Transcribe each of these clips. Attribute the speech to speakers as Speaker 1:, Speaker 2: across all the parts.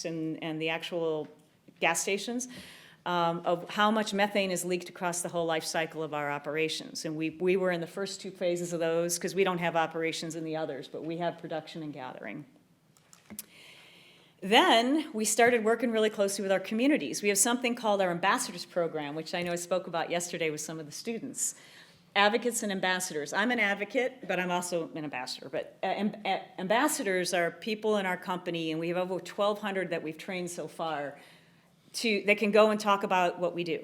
Speaker 1: and the actual gas stations, of how much methane is leaked across the whole life cycle of our operations. And we were in the first two phases of those because we don't have operations in the others, but we have production and gathering. Then we started working really closely with our communities. We have something called our Ambassadors Program, which I know I spoke about yesterday with some of the students. Advocates and ambassadors. I'm an advocate, but I'm also an ambassador. But ambassadors are people in our company, and we have over 1,200 that we've trained so far that can go and talk about what we do.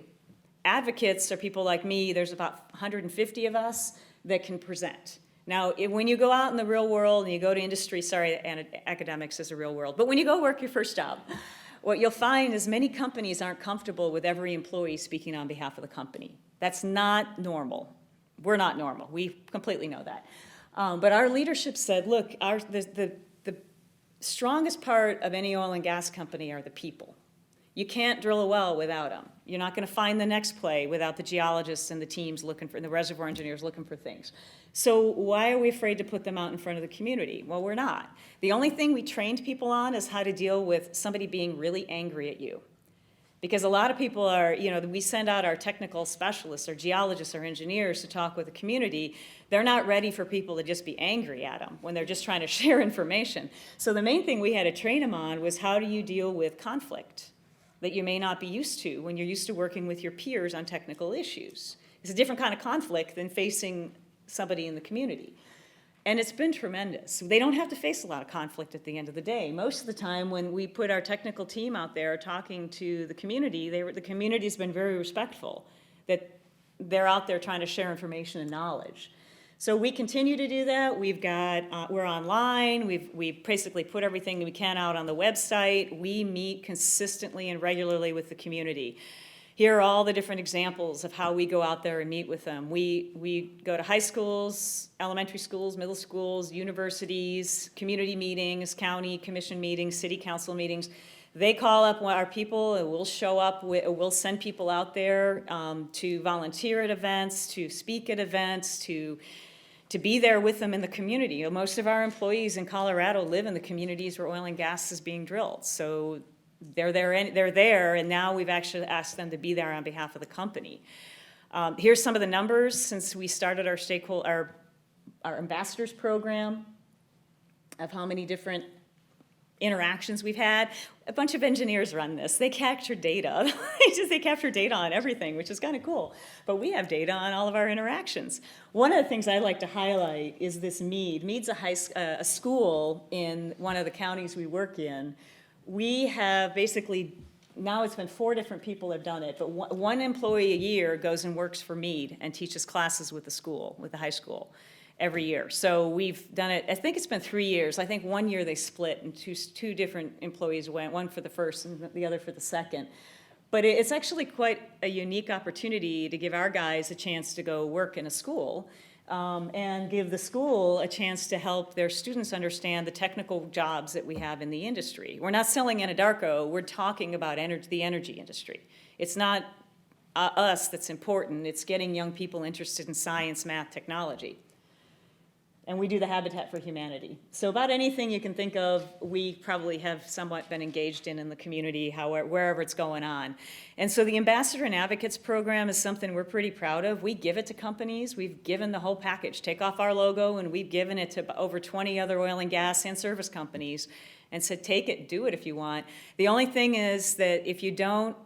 Speaker 1: Advocates are people like me. There's about 150 of us that can present. Now, when you go out in the real world and you go to industry, and academics is a real world, but when you go work your first job, what you'll find is many companies aren't comfortable with every employee speaking on behalf of the company. That's not normal. We're not normal. We completely know that. But our leadership said, look, the strongest part of any oil and gas company are the people. You can't drill a well without them. You're not going to find the next play without the geologists and the teams looking for, and the reservoir engineers looking for things. So why are we afraid to put them out in front of the community? Well, we're not. The only thing we trained people on is how to deal with somebody being really angry at you. Because a lot of people are, we send out our technical specialists, our geologists, our engineers to talk with the community. They're not ready for people to just be angry at them when they're just trying to share information. So the main thing we had to train them on was how do you deal with conflict that you may not be used to when you're used to working with your peers on technical issues. It's a different kind of conflict than facing somebody in the community. And it's been tremendous. They don't have to face a lot of conflict at the end of the day. Most of the time when we put our technical team out there talking to the community, the community's been very respectful that they're out there trying to share information and knowledge. So we continue to do that. We're online. We've basically put everything we can out on the website. We meet consistently and regularly with the community. Here are all the different examples of how we go out there and meet with them. We go to high schools, elementary schools, middle schools, universities, community meetings, county commission meetings, city council meetings. They call up our people, and we'll show up. We'll send people out there to volunteer at events, to speak at events, to be there with them in the community. Most of our employees in Colorado live in the communities where oil and gas is being drilled. So they're there, and now we've actually asked them to be there on behalf of the company. Here's some of the numbers since we started our ambassadors program of how many different interactions we've had. A bunch of engineers run this. They capture data. They capture data on everything, which is kind of cool. But we have data on all of our interactions. One of the things I like to highlight is this Mead. Mead's a school in one of the counties we work in. We have basically, now it's been 4 different people have done it, but one employee a year goes and works for Mead and teaches classes with the school, with the high school, every year. So we've done it, I think it's been 3 years. I think 1 year they split and two different employees went, one for the first and the other for the second. But it's actually quite a unique opportunity to give our guys a chance to go work in a school and give the school a chance to help their students understand the technical jobs that we have in the industry. We're not selling Anadarko, we're talking about the energy industry. It's not us that's important, it's getting young people interested in science, math, technology. And we do the Habitat for Humanity. So about anything you can think of, we probably have somewhat been engaged in the community, wherever it's going on. And so the Ambassador and Advocates Program is something we're pretty proud of. We give it to companies. We've given the whole package. Take off our logo, and we've given it to over 20 other oil and gas and service companies and said, take it, do it if you want. The only thing is that if you don't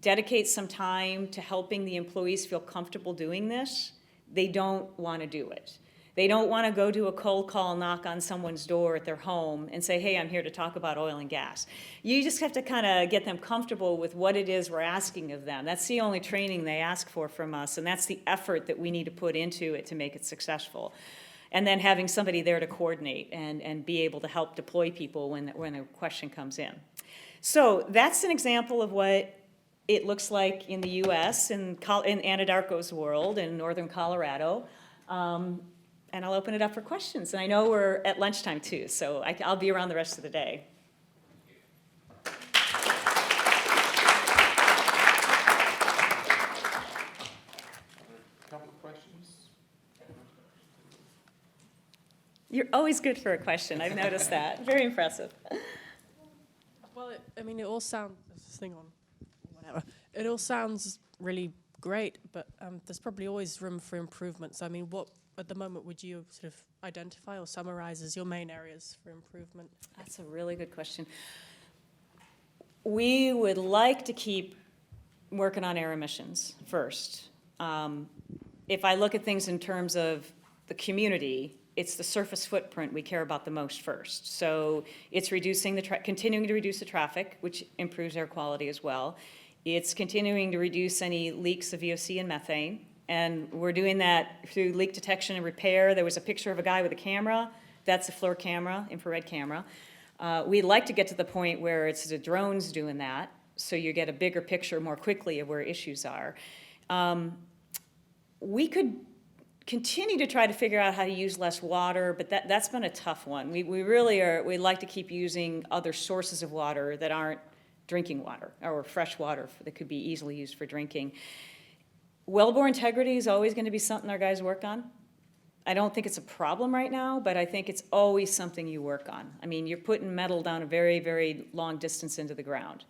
Speaker 1: dedicate some time to helping the employees feel comfortable doing this, they don't want to do it. They don't want to go do a cold call, knock on someone's door at their home and say, hey, I'm here to talk about oil and gas. You just have to kind of get them comfortable with what it is we're asking of them. That's the only training they ask for from us, and that's the effort that we need to put into it to make it successful. And then having somebody there to coordinate and be able to help deploy people when a question comes in. So that's an example of what it looks like in the U.S., in Anadarko's world, in northern Colorado. And I'll open it up for questions. And I know we're at lunchtime too, so I'll be around the rest of the day.
Speaker 2: Couple of questions.
Speaker 1: You're always good for a question. I've noticed that. Very impressive.
Speaker 2: Well, I mean, it all sounds, this thing on, whatever. It all sounds really great, but there's probably always room for improvement. So, I mean, what, at the moment, would you sort of identify or summarize as your main areas for improvement?
Speaker 1: That's a really good question. We would like to keep working on air emissions first. If I look at things in terms of the community, it's the surface footprint we care about the most first. So it's reducing continuing to reduce the traffic, which improves air quality as well. It's continuing to reduce any leaks of VOC and methane. And we're doing that through leak detection and repair. There was a picture of a guy with a camera. That's a FLIR camera, infrared camera. We'd like to get to the point where it's the drones doing that, so you get a bigger picture more quickly of where issues are. We could continue to try to figure out how to use less water, but that's been a tough one. We really are, we'd like to keep using other sources of water that aren't drinking water or fresh water that could be easily used for drinking. Wellbore integrity is always going to be something our guys work on. I don't think it's a problem right now, but I think it's always something you work on. I mean, you're putting metal down a very, very long distance into the ground.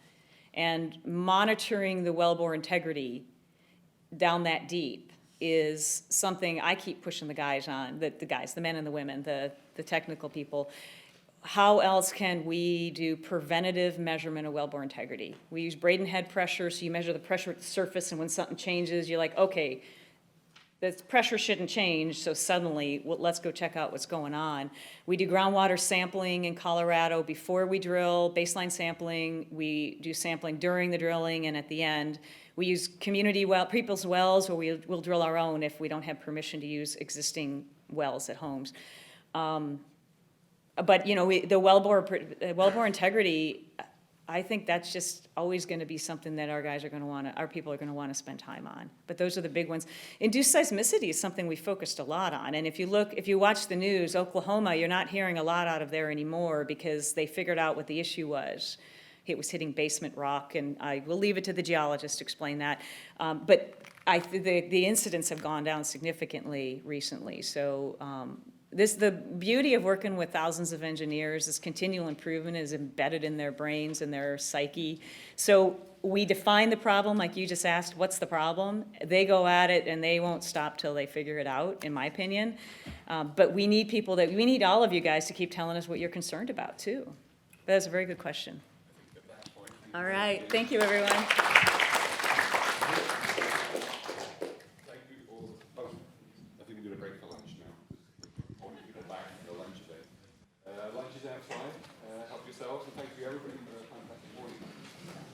Speaker 1: And monitoring the wellbore integrity down that deep is something I keep pushing the guys on, the men and the women, the technical people. How else can we do preventative measurement of wellbore integrity? We use Braden head pressure, so you measure the pressure at the surface, and when something changes, you're like, okay, the pressure shouldn't change, so suddenly, well, let's go check out what's going on. We do groundwater sampling in Colorado before we drill, baseline sampling. We do sampling during the drilling and at the end. We use people's wells, or we'll drill our own if we don't have permission to use existing wells at homes. But, you know, the wellbore integrity, I think that's just always going to be something that our people are going to want to spend time on. But those are the big ones. Induced seismicity is something we focused a lot on. And if you watch the news, Oklahoma, you're not hearing a lot out of there anymore because they figured out what the issue was. It was hitting basement rock, and I will leave it to the geologist to explain that. But the incidents have gone down significantly recently. So the beauty of working with thousands of engineers is continual improvement is embedded in their brains and their psyche. So we define the problem, like you just asked, what's the problem? They go at it and they won't stop till they figure it out, in my opinion. But we need all of you guys to keep telling us what you're concerned about too. That's a very good question. All right, thank you, everyone.